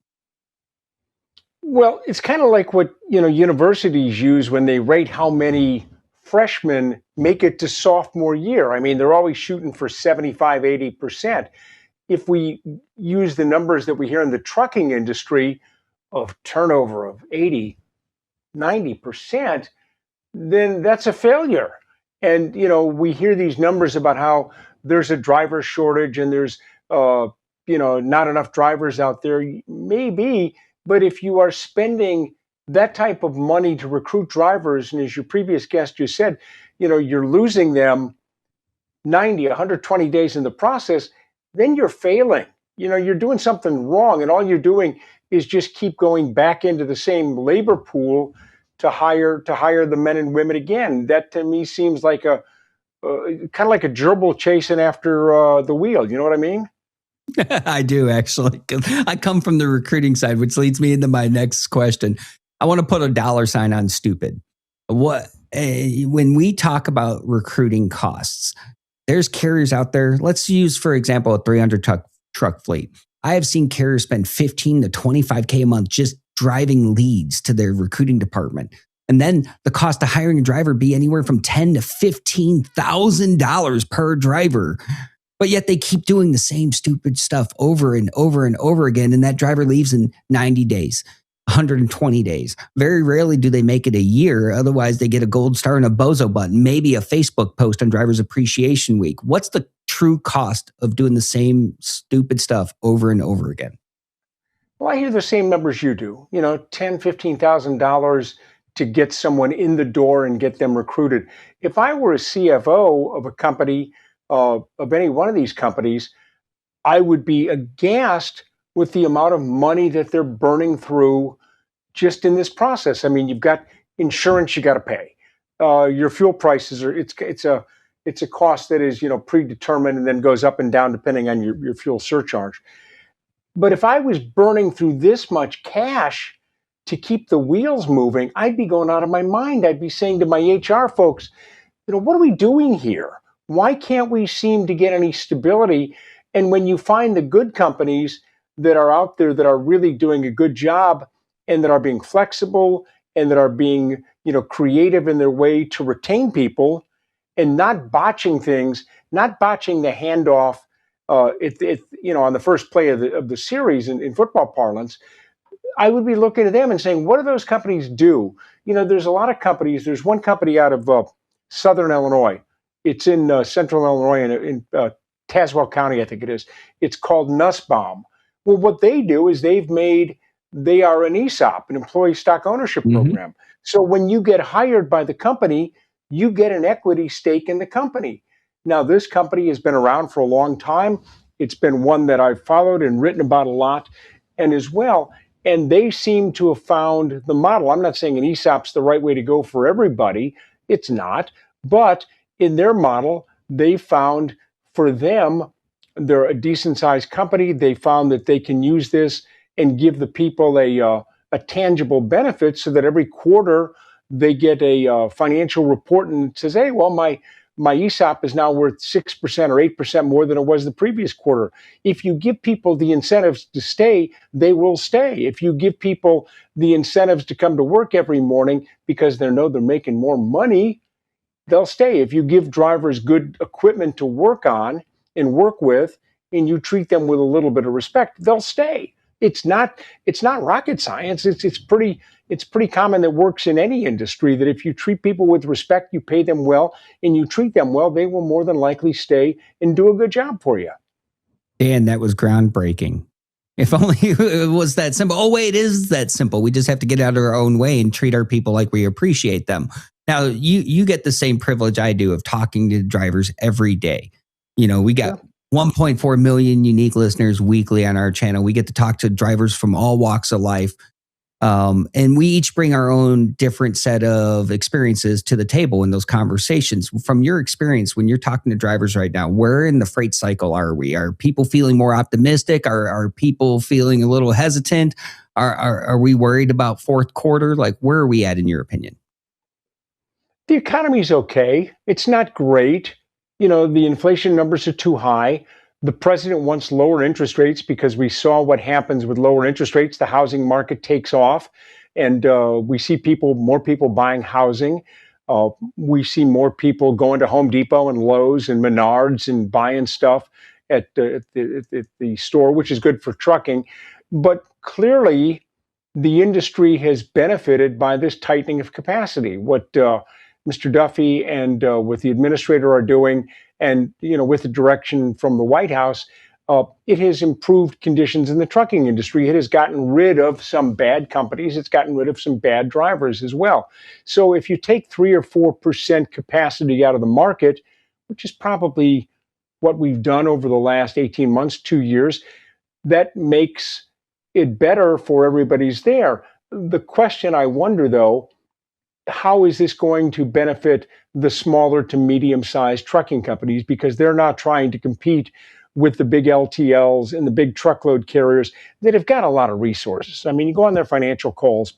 J: Well, it's kind of like what universities use when they rate how many freshmen make it to sophomore year. I mean, they're always shooting for 75, 80%. If we use the numbers that we hear in the trucking industry of turnover of 80, 90%, then that's a failure. And, we hear these numbers about how there's a driver shortage and there's, not enough drivers out there. Maybe, but if you are spending that type of money to recruit drivers, and as your previous guest just said, you're losing them 90, 120 days in the process, then you're failing. You're doing something wrong, and all you're doing is just keep going back into the same labor pool to hire the men and women again. That to me seems like a kind of like a gerbil chasing after the wheel. You know what I mean?
B: I do, actually. I come from the recruiting side, which leads me into my next question. I want to put a dollar sign on stupid. When we talk about recruiting costs, there's carriers out there. Let's use, for example, a 300 truck fleet. I have seen carriers spend $15,000 to $25,000 a month just driving leads to their recruiting department. And then the cost of hiring a driver be anywhere from $10,000 to $15,000 per driver. But yet they keep doing the same stupid stuff over and over and over again. And that driver leaves in 90 days, 120 days. Very rarely do they make it a year. Otherwise, they get a gold star and a bozo button, maybe a Facebook post on Drivers Appreciation Week. What's the true cost of doing the same stupid stuff over and over again?
J: Well, I hear the same numbers you do. $10,000, $15,000 to get someone in the door and get them recruited. If I were a CFO of a company, of any one of these companies, I would be aghast with the amount of money that they're burning through just in this process. I mean, you've got insurance you got to pay. Your fuel prices are it's a cost that is predetermined and then goes up and down depending on your fuel surcharge. But if I was burning through this much cash to keep the wheels moving, I'd be going out of my mind. I'd be saying to my HR folks, what are we doing here? Why can't we seem to get any stability? And when you find the good companies that are out there that are really doing a good job and that are being flexible and that are being, creative in their way to retain people and not botching things, not botching the handoff, on the first play of the series in football parlance, I would be looking at them and saying, what do those companies do? There's a lot of companies. There's one company out of Southern Illinois. It's in Central Illinois in Tazewell County, I think it is. It's called Nussbaum. Well, what they do is they are an ESOP, an employee stock ownership program. So when you get hired by the company, you get an equity stake in the company. Now, this company has been around for a long time. It's been one that I've followed and written about a lot, and as well. And they seem to have found the model. I'm not saying an ESOP's the right way to go for everybody. It's not. But in their model, they found for them, they're a decent sized company. They found that they can use this and give the people a tangible benefit so that every quarter they get a financial report and it says, hey, well, my ESOP is now worth 6% or 8% more than it was the previous quarter. If you give people the incentives to stay, they will stay. If you give people the incentives to come to work every morning because they know they're making more money, they'll stay. If you give drivers good equipment to work on and work with, and you treat them with a little bit of respect, they'll stay. It's not rocket science. It's pretty common that works in any industry, that if you treat people with respect, you pay them well, and you treat them well, they will more than likely stay and do a good job for you.
B: Dan, that was groundbreaking. If only it was that simple. Oh, wait, it is that simple. We just have to get out of our own way and treat our people like we appreciate them. Now, you get the same privilege I do of talking to drivers every day. We got 1.4 million unique listeners weekly on our channel. We get to talk to drivers from all walks of life. And we each bring our own different set of experiences to the table in those conversations. From your experience, when you're talking to drivers right now, where in the freight cycle are we? Are people feeling more optimistic? Are people feeling a little hesitant? Are we worried about fourth quarter? Like, where are we at in your opinion?
J: The economy's okay. It's not great. The inflation numbers are too high. The president wants lower interest rates because we saw what happens with lower interest rates. The housing market takes off, and we see more people buying housing. We see more people going to Home Depot and Lowe's and Menards and buying stuff at the store, which is good for trucking. But clearly, the industry has benefited by this tightening of capacity. What Mr. Duffy and what the administrator are doing, and with the direction from the White House, it has improved conditions in the trucking industry. It has gotten rid of some bad companies. It's gotten rid of some bad drivers as well. So if you take 3 or 4% capacity out of the market, which is probably what we've done over the last 18 months, 2 years, that makes it better for everybody's there. The question I wonder, though, how is this going to benefit the smaller to medium-sized trucking companies? Because they're not trying to compete with the big LTLs and the big truckload carriers that have got a lot of resources. I mean, you go on their financial calls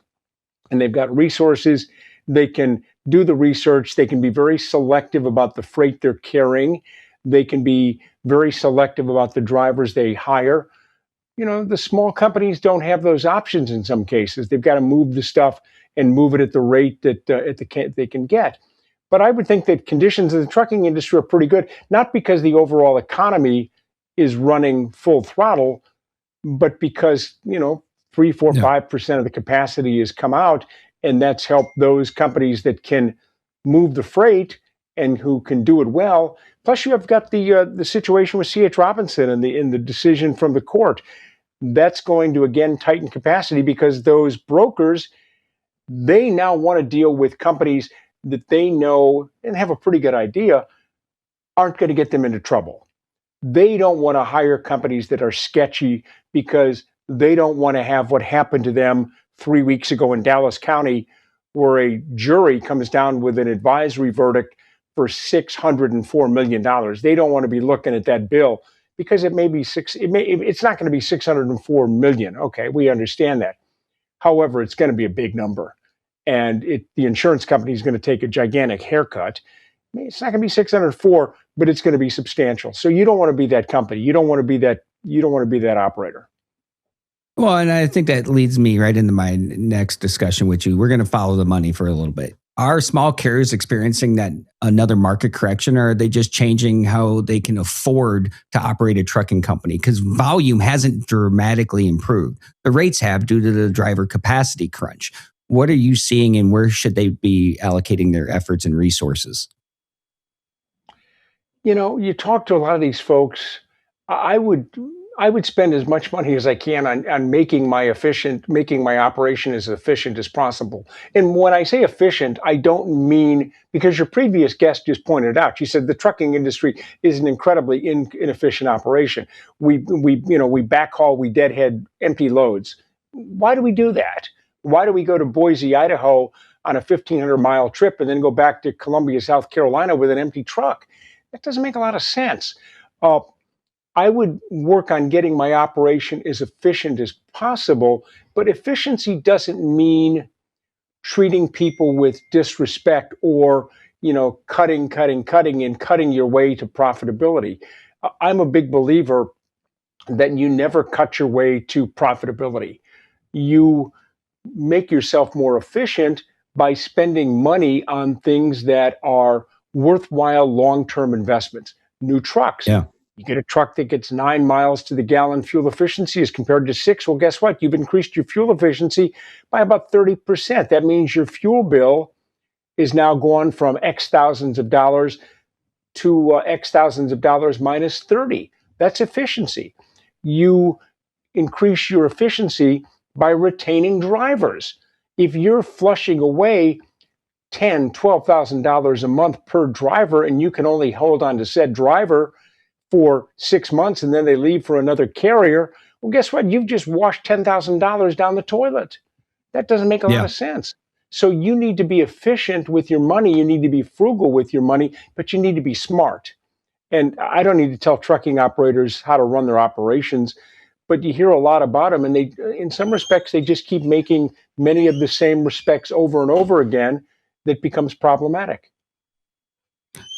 J: and they've got resources. They can do the research. They can be very selective about the freight they're carrying. They can be very selective about the drivers they hire. The small companies don't have those options in some cases. They've got to move the stuff and move it at the rate that they can get. But I would think that conditions in the trucking industry are pretty good, not because the overall economy is running full throttle, but because 3, 4, 5% of the capacity has come out, and that's helped those companies that can move the freight and who can do it well. Plus, you have got the situation with C.H. Robinson and the decision from the court. That's going to again tighten capacity because those brokers, they now want to deal with companies that they know and have a pretty good idea aren't going to get them into trouble. They don't want to hire companies that are sketchy because they don't want to have what happened to them 3 weeks ago in Dallas County, where a jury comes down with an advisory verdict for $604 million. They don't want to be looking at that bill because it may be it's not going to be $604 million. Okay, we understand that. However, it's going to be a big number, and the insurance company is going to take a gigantic haircut. It's not going to be 604, but it's going to be substantial. So you don't want to be that company. You don't want to be that operator.
B: Well, and I think that leads me right into my next discussion with you. We're going to follow the money for a little bit. Are small carriers experiencing that another market correction, or are they just changing how they can afford to operate a trucking company? Because volume hasn't dramatically improved. The rates have due to the driver capacity crunch. What are you seeing, and where should they be allocating their efforts and resources?
J: You talk to a lot of these folks. I would spend as much money as I can on making my operation as efficient as possible. And when I say efficient, I don't mean, because your previous guest just pointed out, she said the trucking industry is an incredibly inefficient operation. We backhaul, we deadhead empty loads. Why do we do that? Why do we go to Boise, Idaho on a 1,500-mile trip and then go back to Columbia, South Carolina with an empty truck? That doesn't make a lot of sense. I would work on getting my operation as efficient as possible, but efficiency doesn't mean treating people with disrespect or, cutting and cutting your way to profitability. I'm a big believer that you never cut your way to profitability. You make yourself more efficient by spending money on things that are worthwhile long-term investments. New trucks.
B: Yeah.
J: You get a truck that gets 9 miles to the gallon fuel efficiency as compared to 6. Well, guess what? You've increased your fuel efficiency by about 30%. That means your fuel bill is now gone from X thousands of dollars to X thousands of dollars minus 30. That's efficiency. You increase your efficiency by retaining drivers. If you're flushing away $10,000, $12,000 a month per driver, and you can only hold on to said driver for 6 months and then they leave for another carrier, well, guess what? You've just washed $10,000 down the toilet. That doesn't make a lot of sense. So you need to be efficient with your money. You need to be frugal with your money, but you need to be smart. And I don't need to tell trucking operators how to run their operations, but you hear a lot about them, and they, in some respects, they just keep making many of the same respects over and over again. That becomes problematic.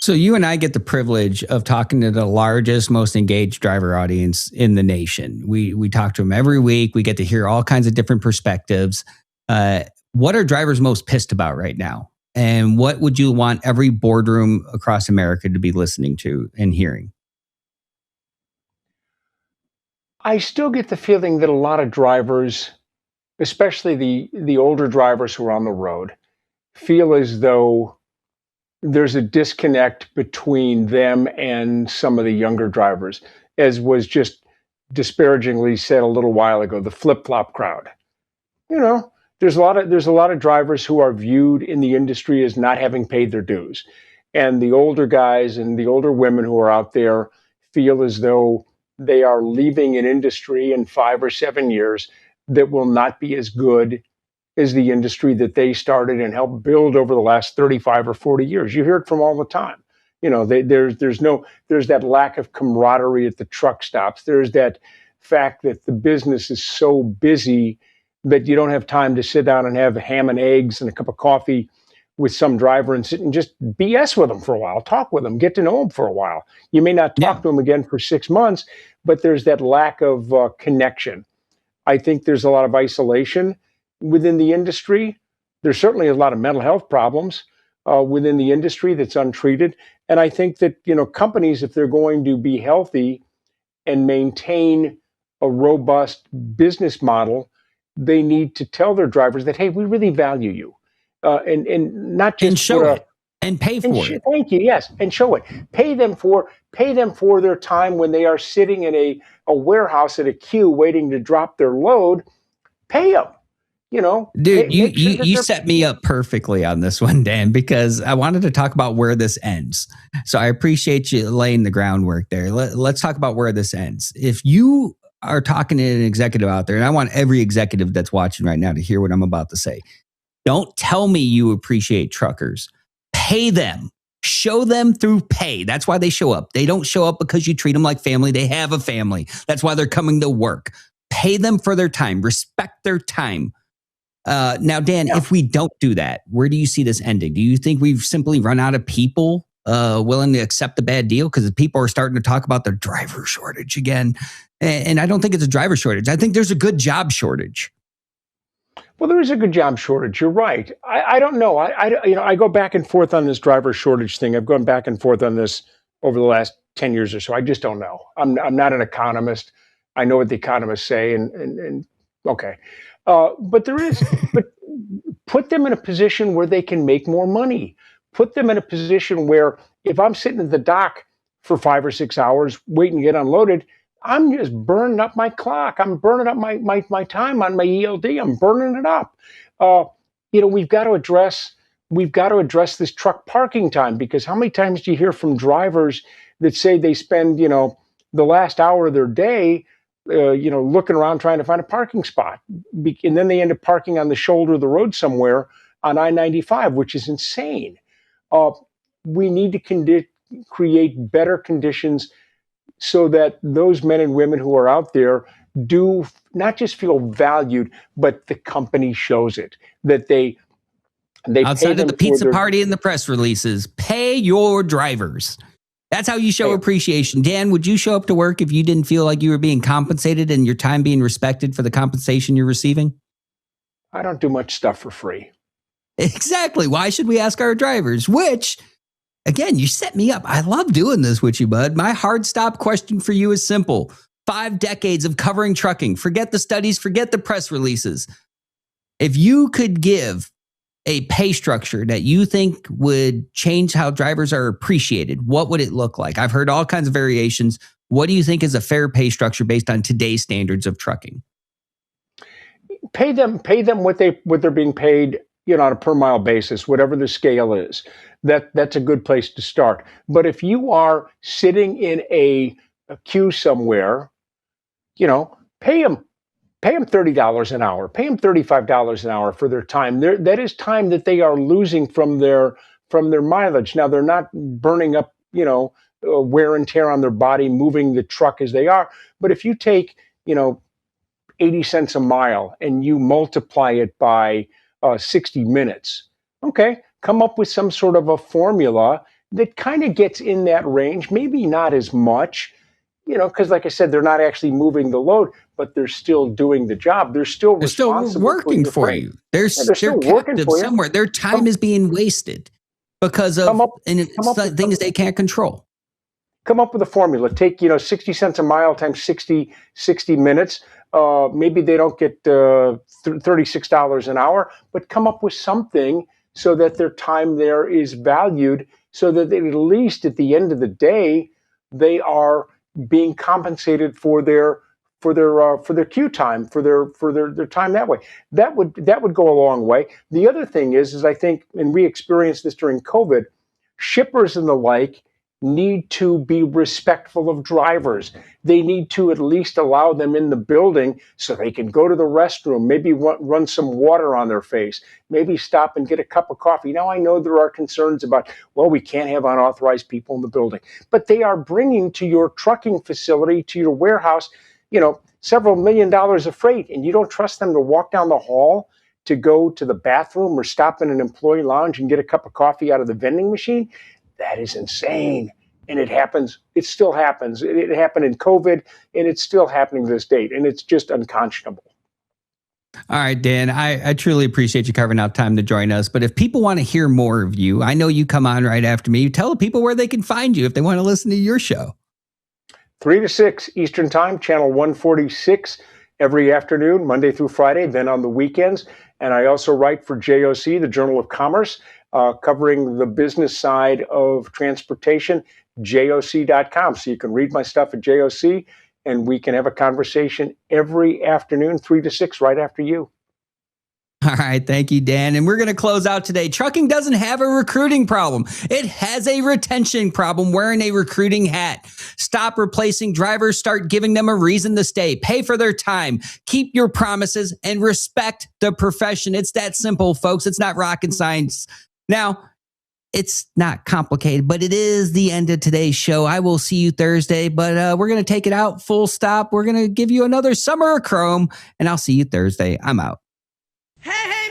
B: So you and I get the privilege of talking to the largest, most engaged driver audience in the nation. We talk to them every week. We get to hear all kinds of different perspectives. What are drivers most pissed about right now? And what would you want every boardroom across America to be listening to and hearing?
J: I still get the feeling that a lot of drivers, especially the older drivers who are on the road, feel as though there's a disconnect between them and some of the younger drivers, as was just disparagingly said a little while ago, the flip-flop crowd. You know, there's a lot of drivers who are viewed in the industry as not having paid their dues. And the older guys and the older women who are out there feel as though they are leaving an industry in 5 or 7 years that will not be as good as the industry that they started and helped build over the last 35 or 40 years. You hear it from all the time. You know, there's that lack of camaraderie at the truck stops. There's that fact that the business is so busy that you don't have time to sit down and have ham and eggs and a cup of coffee with some driver and sit and just BS with them for a while, talk with them, get to know them for a while. You may not talk to them again for 6 months, but there's that lack of connection. I think there's a lot of isolation within the industry. There's certainly a lot of mental health problems within the industry that's untreated. And I think that, you know, companies, if they're going to be healthy and maintain a robust business model, they need to tell their drivers that, hey, we really value you. And not just
B: and show it and pay for it.
J: Thank you. Yes. And show it. Pay them for their time when they are sitting in a warehouse at a queue waiting to drop their load. Pay them. You know,
B: dude, you set me up perfectly on this one, Dan, because I wanted to talk about where this ends. So I appreciate you laying the groundwork there. Let's talk about where this ends. If you are talking to an executive out there, and I want every executive that's watching right now to hear what I'm about to say, don't tell me you appreciate truckers. Pay them. Show them through pay. That's why they show up. They don't show up because you treat them like family. They have a family. That's why they're coming to work. Pay them for their time. Respect their time. Now, Dan, if we don't do that, where do you see this ending? Do you think we've simply run out of people willing to accept the bad deal? Because people are starting to talk about the driver shortage again. And I don't think it's a driver shortage. I think there's a good job shortage.
J: Well, there is a good job shortage. You're right. I don't know. I go back and forth on this driver shortage thing. I've gone back and forth on this over the last 10 years or so. I just don't know. I'm not an economist. I know what the economists say, and okay. But put them in a position where they can make more money. Put them in a position where if I'm sitting at the dock for 5 or 6 hours waiting to get unloaded, I'm just burning up my clock. I'm burning up my time on my ELD. I'm burning it up. We've got to address this truck parking time, because how many times do you hear from drivers that say they spend, the last hour of their day looking around trying to find a parking spot. And then they end up parking on the shoulder of the road somewhere on I-95, which is insane. We need to create better conditions so that those men and women who are out there do not just feel valued, but the company shows it, that they
B: outside of the pizza party and the press releases, pay your drivers. That's how you show appreciation. Dan, would you show up to work if you didn't feel like you were being compensated and your time being respected for the compensation you're receiving?
J: I don't do much stuff for free.
B: Exactly. Why should we ask our drivers? Which again, you set me up. I love doing this with you, bud. My hard stop question for you is simple. 5 decades of covering trucking. Forget the studies, forget the press releases. If you could give a pay structure that you think would change how drivers are appreciated, what would it look like? I've heard all kinds of variations. What do you think is a fair pay structure based on today's standards of trucking?
J: Pay them what they're being paid, on a per mile basis, whatever the scale is. That's a good place to start. But if you are sitting in a queue somewhere, pay them $30 an hour, pay them $35 an hour for their time. That is time that they are losing from their mileage. Now they're not burning up, wear and tear on their body, moving the truck as they are. But if you take, 80 cents a mile and you multiply it by 60 minutes, okay, come up with some sort of a formula that kind of gets in that range, maybe not as much, because like I said, they're not actually moving the load, but they're still doing the job. They're still
B: working for you. They're still captive somewhere. Their time is being wasted because of things they can't control.
J: Come up with a formula. Take 60 cents a mile times 60 minutes. Maybe they don't get $36 an hour, but come up with something so that their time there is valued, so that at least at the end of the day, they are being compensated for their queue time, for their time that way. That would go a long way. The other thing is I think, and we experienced this during COVID, shippers and the like need to be respectful of drivers. They need to at least allow them in the building so they can go to the restroom, maybe run some water on their face, maybe stop and get a cup of coffee. Now, I know there are concerns about, we can't have unauthorized people in the building, but they are bringing to your trucking facility, to your warehouse, several $1 million of freight, and you don't trust them to walk down the hall to go to the bathroom or stop in an employee lounge and get a cup of coffee out of the vending machine? That is insane. And it happens. It still happens. It happened in COVID, and it's still happening to this date. And it's just unconscionable.
B: All right, Dan, I truly appreciate you carving out time to join us. But if people want to hear more of you, I know you come on right after me. Tell the people where they can find you if they want to listen to your show.
J: 3 to 6 Eastern Time, channel 146, every afternoon, Monday through Friday, then on the weekends. And I also write for JOC, the Journal of Commerce, covering the business side of transportation, JOC.com. So you can read my stuff at JOC, and we can have a conversation every afternoon, 3 to 6, right after you.
B: All right. Thank you, Dan. And we're going to close out today. Trucking doesn't have a recruiting problem. It has a retention problem. Wearing a recruiting hat. Stop replacing drivers. Start giving them a reason to stay. Pay for their time. Keep your promises and respect the profession. It's that simple, folks. It's not rocket science. Now, it's not complicated, but it is the end of today's show. I will see you Thursday, but we're going to take it out full stop. We're going to give you another summer of Chrome, and I'll see you Thursday. I'm out.
A: Hey,